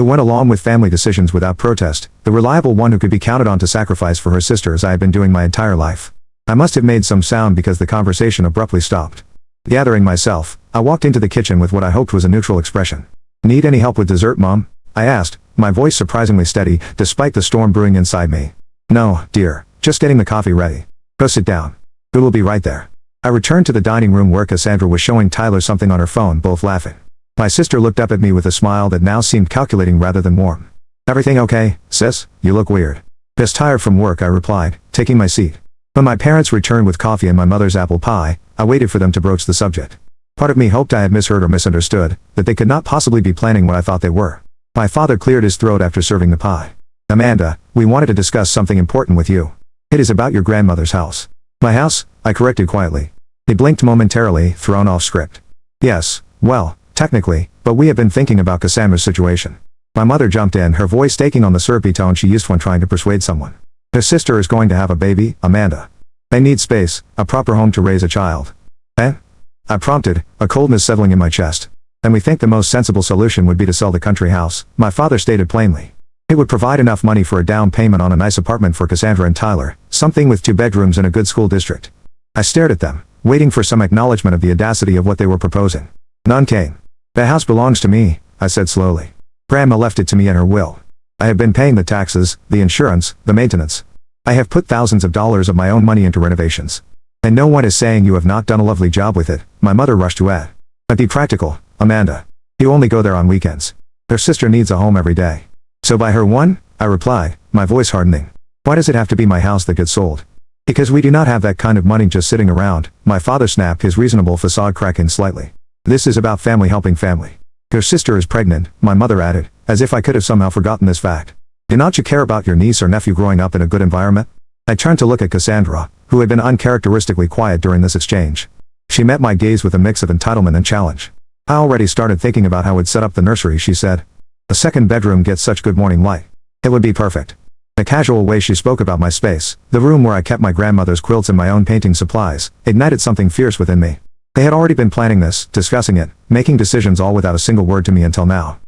who went along with family decisions without protest, the reliable one who could be counted on to sacrifice for her sister as I had been doing my entire life. I must have made some sound because the conversation abruptly stopped. Gathering myself, I walked into the kitchen with what I hoped was a neutral expression. "Need any help with dessert, Mom?" I asked, my voice surprisingly steady, despite the storm brewing inside me. "No, dear, just getting the coffee ready. Go sit down. We will be right there." I returned to the dining room where Cassandra was showing Tyler something on her phone, both laughing. My sister looked up at me with a smile that now seemed calculating rather than warm. "Everything okay, sis? You look weird." "Just tired from work," I replied, taking my seat. When my parents returned with coffee and my mother's apple pie, I waited for them to broach the subject. Part of me hoped I had misheard or misunderstood, that they could not possibly be planning what I thought they were. My father cleared his throat after serving the pie. "Amanda, we wanted to discuss something important with you. It is about your grandmother's house." "My house?" I corrected quietly. He blinked momentarily, thrown off script. "Yes, well, technically, but we have been thinking about Cassandra's situation." My mother jumped in, her voice taking on the syrupy tone she used when trying to persuade someone. "Her sister is going to have a baby, Amanda. They need space, a proper home to raise a child." "Eh?" I prompted, a coldness settling in my chest. "And we think the most sensible solution would be to sell the country house," my father stated plainly. "It would provide enough money for a down payment on a nice apartment for Cassandra and Tyler, something with 2 bedrooms in a good school district." I stared at them, waiting for some acknowledgement of the audacity of what they were proposing. None came. "The house belongs to me," I said slowly. "Grandma left it to me in her will. I have been paying the taxes, the insurance, the maintenance. I have put thousands of dollars of my own money into renovations. And no one is saying you have not done a lovely job with it," my mother rushed to add. "But be practical, Amanda. You only go there on weekends. Their sister needs a home every day." "So buy her one?" I replied, my voice hardening. "Why does it have to be my house that gets sold?" "Because we do not have that kind of money just sitting around," my father snapped, his reasonable facade cracking slightly. "This is about family helping family. Your sister is pregnant," my mother added, as if I could have somehow forgotten this fact. "Do not you care about your niece or nephew growing up in a good environment?" I turned to look at Cassandra, who had been uncharacteristically quiet during this exchange. She met my gaze with a mix of entitlement and challenge. "I already started thinking about how we'd set up the nursery," she said. "The second bedroom gets such good morning light. It would be perfect." The casual way she spoke about my space, the room where I kept my grandmother's quilts and my own painting supplies, ignited something fierce within me. They had already been planning this, discussing it, making decisions all without a single word to me until now.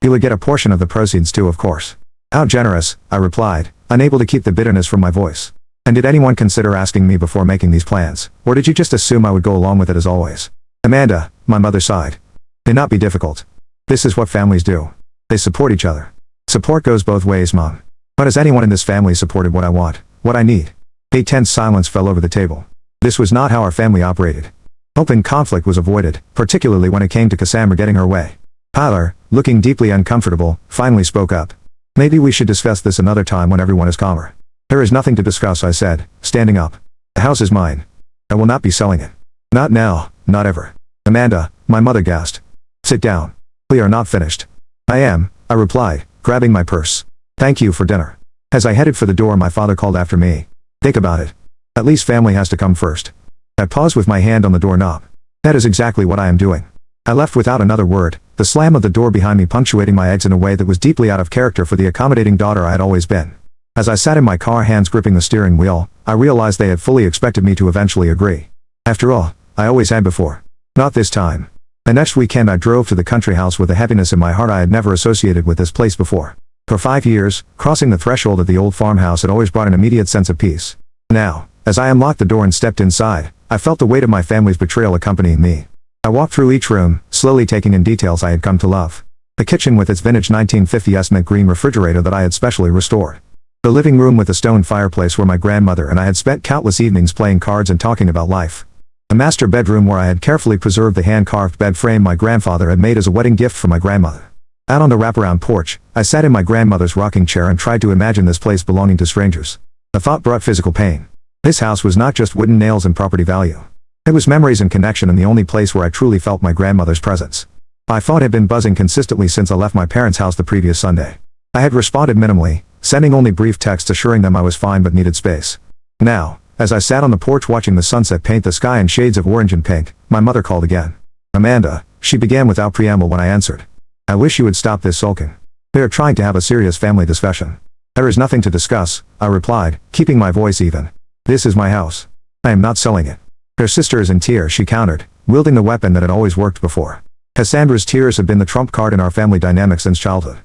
"You would get a portion of the proceeds too, of course." "How generous," I replied, unable to keep the bitterness from my voice. "And did anyone consider asking me before making these plans, or did you just assume I would go along with it as always?" "Amanda," my mother sighed. "Do not be difficult. This is what families do. They support each other." "Support goes both ways, Mom. But has anyone in this family supported what I want, what I need?" A tense silence fell over the table. This was not how our family operated. Open conflict was avoided, particularly when it came to Cassandra getting her way. Tyler, looking deeply uncomfortable, finally spoke up. "Maybe we should discuss this another time when everyone is calmer." "There is nothing to discuss," I said, standing up. "The house is mine. I will not be selling it. Not now, not ever." "Amanda," my mother gasped. "Sit down. We are not finished." "I am," I replied, grabbing my purse. "Thank you for dinner." As I headed for the door, my father called after me. "Think about it. At least family has to come first." I paused with my hand on the doorknob. "That is exactly what I am doing." I left without another word, the slam of the door behind me punctuating my exit in a way that was deeply out of character for the accommodating daughter I had always been. As I sat in my car, hands gripping the steering wheel, I realized they had fully expected me to eventually agree. After all, I always had before. Not this time. The next weekend I drove to the country house with a heaviness in my heart I had never associated with this place before. For 5 years, crossing the threshold of the old farmhouse had always brought an immediate sense of peace. Now, as I unlocked the door and stepped inside, I felt the weight of my family's betrayal accompanying me. I walked through each room, slowly taking in details I had come to love. The kitchen with its vintage 1950s mint green refrigerator that I had specially restored. The living room with a stone fireplace where my grandmother and I had spent countless evenings playing cards and talking about life. The master bedroom where I had carefully preserved the hand-carved bed frame my grandfather had made as a wedding gift for my grandmother. Out on the wraparound porch, I sat in my grandmother's rocking chair and tried to imagine this place belonging to strangers. The thought brought physical pain. This house was not just wooden nails and property value. It was memories and connection, and the only place where I truly felt my grandmother's presence. My phone had been buzzing consistently since I left my parents' house the previous Sunday. I had responded minimally, sending only brief texts assuring them I was fine but needed space. Now, as I sat on the porch watching the sunset paint the sky in shades of orange and pink, my mother called again. "Amanda," she began without preamble when I answered. "I wish you would stop this sulking. We are trying to have a serious family discussion." "There is nothing to discuss," I replied, keeping my voice even. "This is my house. I am not selling it." "Your sister is in tears," she countered, wielding the weapon that had always worked before. "Cassandra's tears have been the trump card in our family dynamic since childhood.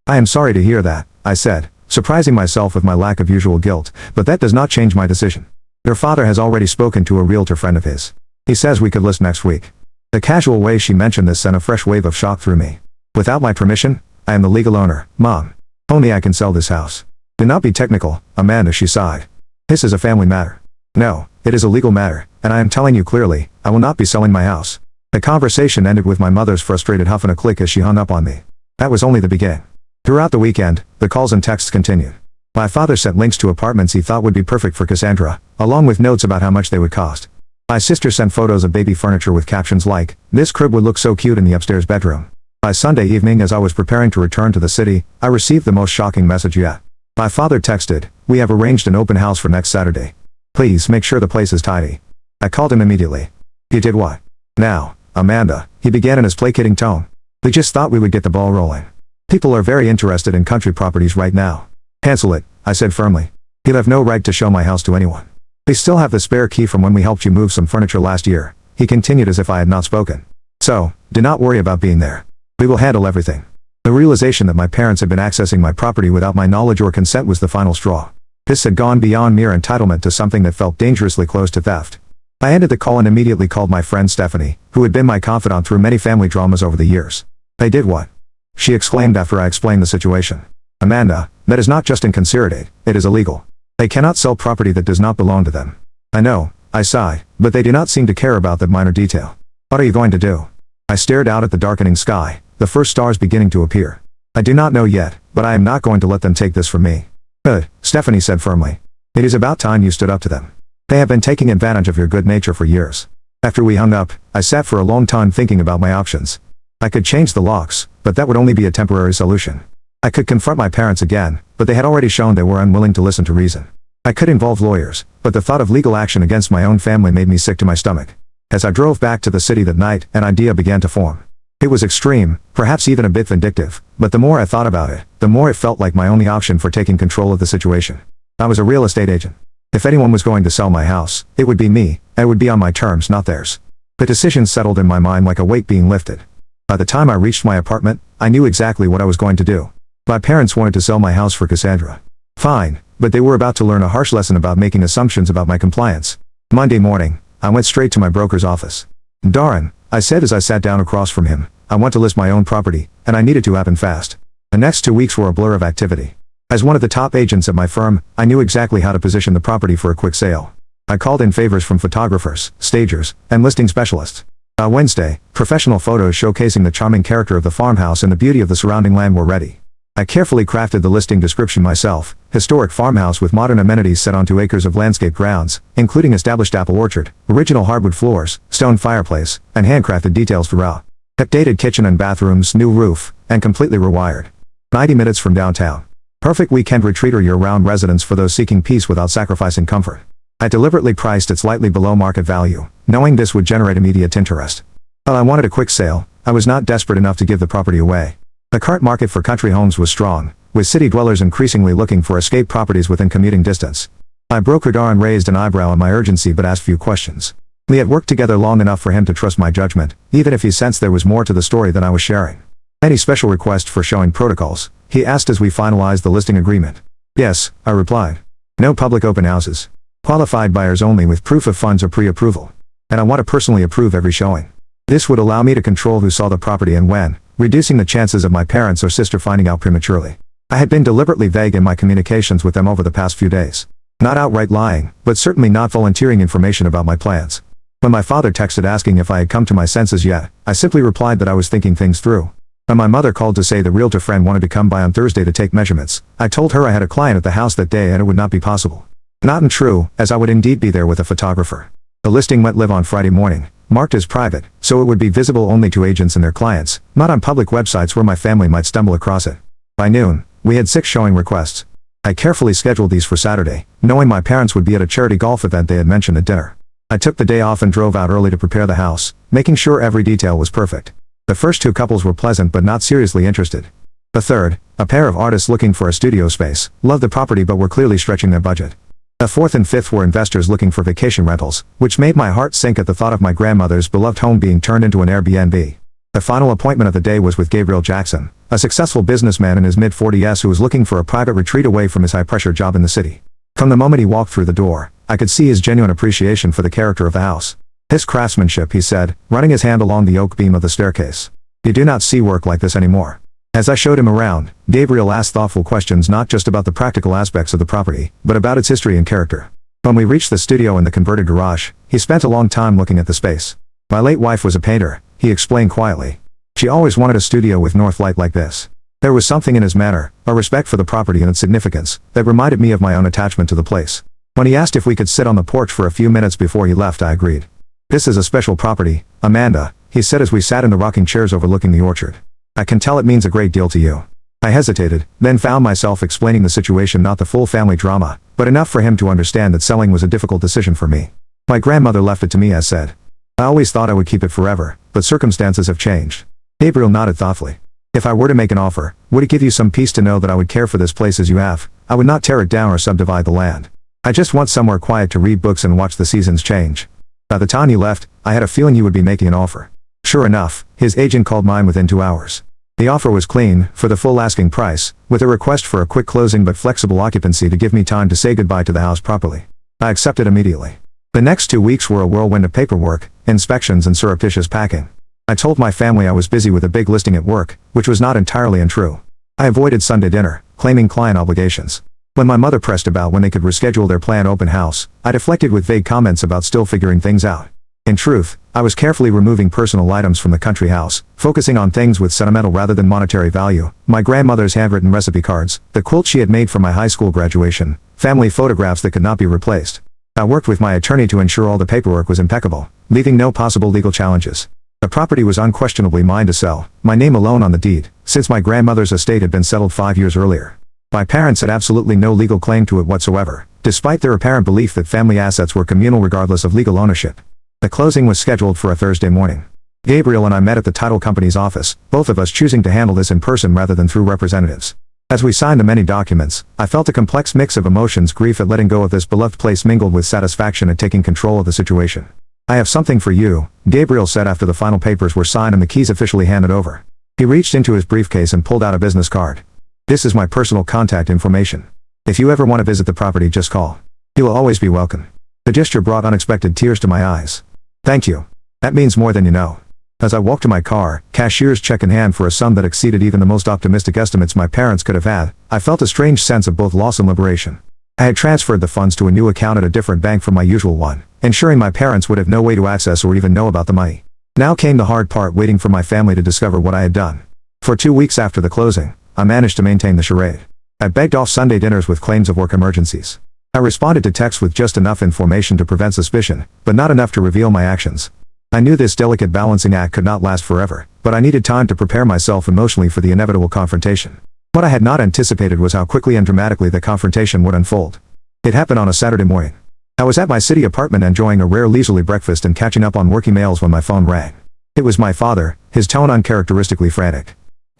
I am sorry to hear that, I said, surprising myself with my lack of usual guilt, but that does not change my decision. Your father has already spoken to a realtor friend of his. He says we could list next week. The casual way she mentioned this sent a fresh wave of shock through me. Without my permission? I am the legal owner, Mom. Only I can sell this house. Do not be technical, Amanda, she sighed. This is a family matter. No, it is a legal matter, and I am telling you clearly, I will not be selling my house. The conversation ended with my mother's frustrated huff and a click as she hung up on me. That was only the beginning. Throughout the weekend, the calls and texts continued. My father sent links to apartments he thought would be perfect for Cassandra, along with notes about how much they would cost. My sister sent photos of baby furniture with captions like, "This crib would look so cute in the upstairs bedroom." By Sunday evening, as I was preparing to return to the city, I received the most shocking message yet. My father texted, "We have arranged an open house for next Saturday. Please make sure the place is tidy." I called him immediately. "You did what?" "Now, Amanda," he began in his placating tone. "We just thought we would get the ball rolling. People are very interested in country properties right now." "Cancel it," I said firmly. "You'll have no right to show my house to anyone. We still have the spare key from when we helped you move some furniture last year," he continued as if I had not spoken. "So, do not worry about being there. We will handle everything." The realization that my parents had been accessing my property without my knowledge or consent was the final straw. This had gone beyond mere entitlement to something that felt dangerously close to theft. I ended the call and immediately called my friend Stephanie, who had been my confidant through many family dramas over the years. "They did what?" she exclaimed after I explained the situation. "Amanda, that is not just inconsiderate, it is illegal. They cannot sell property that does not belong to them." "I know," I sighed, "but they do not seem to care about that minor detail. What are you going to do?" I stared out at the darkening sky, the first stars beginning to appear. "I do not know yet, but I am not going to let them take this from me." "Good," Stephanie said firmly. "It is about time you stood up to them. They have been taking advantage of your good nature for years." After we hung up, I sat for a long time thinking about my options. I could change the locks, but that would only be a temporary solution. I could confront my parents again, but they had already shown they were unwilling to listen to reason. I could involve lawyers, but the thought of legal action against my own family made me sick to my stomach. As I drove back to the city that night, an idea began to form. It was extreme, perhaps even a bit vindictive, but the more I thought about it, the more it felt like my only option for taking control of the situation. I was a real estate agent. If anyone was going to sell my house, it would be me, and it would be on my terms, not theirs. The decision settled in my mind like a weight being lifted. By the time I reached my apartment, I knew exactly what I was going to do. My parents wanted to sell my house for Cassandra. Fine, but they were about to learn a harsh lesson about making assumptions about my compliance. Monday morning, I went straight to my broker's office. "Darren," I said as I sat down across from him, "I want to list my own property, and I need it to happen fast." The next 2 weeks were a blur of activity. As one of the top agents at my firm, I knew exactly how to position the property for a quick sale. I called in favors from photographers, stagers, and listing specialists. By Wednesday, professional photos showcasing the charming character of the farmhouse and the beauty of the surrounding land were ready. I carefully crafted the listing description myself: historic farmhouse with modern amenities set on 2 acres of landscape grounds, including established apple orchard, original hardwood floors, stone fireplace, and handcrafted details throughout. Updated kitchen and bathrooms, new roof, and completely rewired. 90 minutes from downtown. Perfect weekend retreat or year-round residence for those seeking peace without sacrificing comfort. I deliberately priced it slightly below market value, knowing this would generate immediate interest. While I wanted a quick sale, I was not desperate enough to give the property away. The current market for country homes was strong, with city dwellers increasingly looking for escape properties within commuting distance. My broker Darren raised an eyebrow at my urgency but asked few questions. We had worked together long enough for him to trust my judgment, even if he sensed there was more to the story than I was sharing. "Any special request for showing protocols?" he asked as we finalized the listing agreement. "Yes," I replied. "No public open houses. Qualified buyers only with proof of funds or pre-approval. And I want to personally approve every showing. This would allow me to control who saw the property and when, reducing the chances of my parents or sister finding out prematurely." I had been deliberately vague in my communications with them over the past few days. Not outright lying, but certainly not volunteering information about my plans. When my father texted asking if I had come to my senses yet, I simply replied that I was thinking things through. When my mother called to say the realtor friend wanted to come by on Thursday to take measurements, I told her I had a client at the house that day and it would not be possible. Not untrue, as I would indeed be there with a photographer. The listing went live on Friday morning, marked as private, so it would be visible only to agents and their clients, not on public websites where my family might stumble across it. By noon, we had 6 showing requests. I carefully scheduled these for Saturday, knowing my parents would be at a charity golf event they had mentioned at dinner. I took the day off and drove out early to prepare the house, making sure every detail was perfect. The first 2 couples were pleasant but not seriously interested. The third, a pair of artists looking for a studio space, loved the property but were clearly stretching their budget. The fourth and fifth were investors looking for vacation rentals, which made my heart sink at the thought of my grandmother's beloved home being turned into an Airbnb. The final appointment of the day was with Gabriel Jackson, a successful businessman in his mid-40s who was looking for a private retreat away from his high-pressure job in the city. From the moment he walked through the door, I could see his genuine appreciation for the character of the house. This craftsmanship, he said, running his hand along the oak beam of the staircase. You do not see work like this anymore. As I showed him around, Gabriel asked thoughtful questions not just about the practical aspects of the property, but about its history and character. When we reached the studio in the converted garage, he spent a long time looking at the space. My late wife was a painter, he explained quietly. She always wanted a studio with north light like this. There was something in his manner, a respect for the property and its significance, that reminded me of my own attachment to the place. When he asked if we could sit on the porch for a few minutes before he left, I agreed. This is a special property, Amanda, he said as we sat in the rocking chairs overlooking the orchard. I can tell it means a great deal to you. I hesitated, then found myself explaining the situation, not the full family drama, but enough for him to understand that selling was a difficult decision for me. My grandmother left it to me, I said. I always thought I would keep it forever, but circumstances have changed. Gabriel nodded thoughtfully. If I were to make an offer, would it give you some peace to know that I would care for this place as you have? I would not tear it down or subdivide the land. I just want somewhere quiet to read books and watch the seasons change. By the time you left, I had a feeling you would be making an offer. Sure enough, his agent called mine within 2 hours. The offer was clean, for the full asking price, with a request for a quick closing but flexible occupancy to give me time to say goodbye to the house properly. I accepted immediately. The next 2 weeks were a whirlwind of paperwork, inspections and surreptitious packing. I told my family I was busy with a big listing at work, which was not entirely untrue. I avoided Sunday dinner, claiming client obligations. When my mother pressed about when they could reschedule their planned open house, I deflected with vague comments about still figuring things out. In truth, I was carefully removing personal items from the country house, focusing on things with sentimental rather than monetary value, my grandmother's handwritten recipe cards, the quilt she had made for my high school graduation, family photographs that could not be replaced. I worked with my attorney to ensure all the paperwork was impeccable, leaving no possible legal challenges. The property was unquestionably mine to sell, my name alone on the deed, since my grandmother's estate had been settled 5 years earlier. My parents had absolutely no legal claim to it whatsoever, despite their apparent belief that family assets were communal regardless of legal ownership. The closing was scheduled for a Thursday morning. Gabriel and I met at the title company's office, both of us choosing to handle this in person rather than through representatives. As we signed the many documents, I felt a complex mix of emotions, grief at letting go of this beloved place mingled with satisfaction at taking control of the situation. I have something for you, Gabriel said after the final papers were signed and the keys officially handed over. He reached into his briefcase and pulled out a business card. This is my personal contact information. If you ever want to visit the property, just call. You will always be welcome. The gesture brought unexpected tears to my eyes. Thank you. That means more than you know. As I walked to my car, cashier's check in hand for a sum that exceeded even the most optimistic estimates my parents could have had, I felt a strange sense of both loss and liberation. I had transferred the funds to a new account at a different bank from my usual one, ensuring my parents would have no way to access or even know about the money. Now came the hard part, waiting for my family to discover what I had done. For 2 weeks after the closing, I managed to maintain the charade. I begged off Sunday dinners with claims of work emergencies. I responded to texts with just enough information to prevent suspicion, but not enough to reveal my actions. I knew this delicate balancing act could not last forever, but I needed time to prepare myself emotionally for the inevitable confrontation. What I had not anticipated was how quickly and dramatically the confrontation would unfold. It happened on a Saturday morning. I was at my city apartment enjoying a rare leisurely breakfast and catching up on work emails when my phone rang. It was my father, his tone uncharacteristically frantic.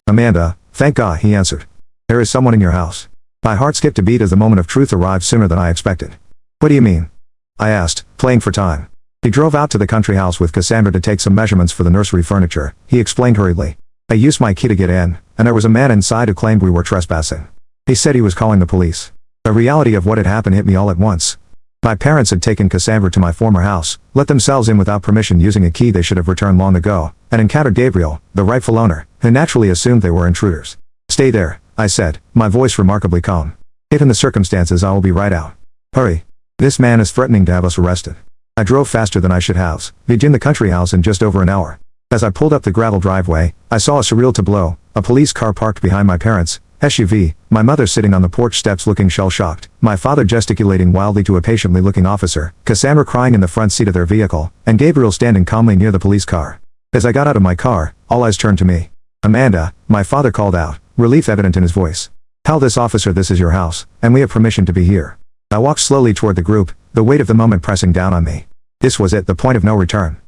Amanda, thank God, he answered. There is someone in your house. My heart skipped a beat as the moment of truth arrived sooner than I expected. What do you mean? I asked, playing for time. He drove out to the country house with Cassandra to take some measurements for the nursery furniture, he explained hurriedly. I used my key to get in, and there was a man inside who claimed we were trespassing. He said he was calling the police. The reality of what had happened hit me all at once. My parents had taken Cassandra to my former house, let themselves in without permission using a key they should have returned long ago, and encountered Gabriel, the rightful owner, who naturally assumed they were intruders. Stay there, I said, my voice remarkably calm. Given the circumstances, I will be right out. Hurry. This man is threatening to have us arrested. I drove faster than I should have, reaching the country house in just over an hour. As I pulled up the gravel driveway, I saw a surreal tableau, a police car parked behind my parents' SUV, my mother sitting on the porch steps looking shell-shocked, my father gesticulating wildly to a patiently looking officer, Cassandra crying in the front seat of their vehicle, and Gabriel standing calmly near the police car. As I got out of my car, all eyes turned to me. Amanda, my father called out, relief evident in his voice. Tell this officer this is your house, and we have permission to be here. I walked slowly toward the group, the weight of the moment pressing down on me. This was it, the point of no return.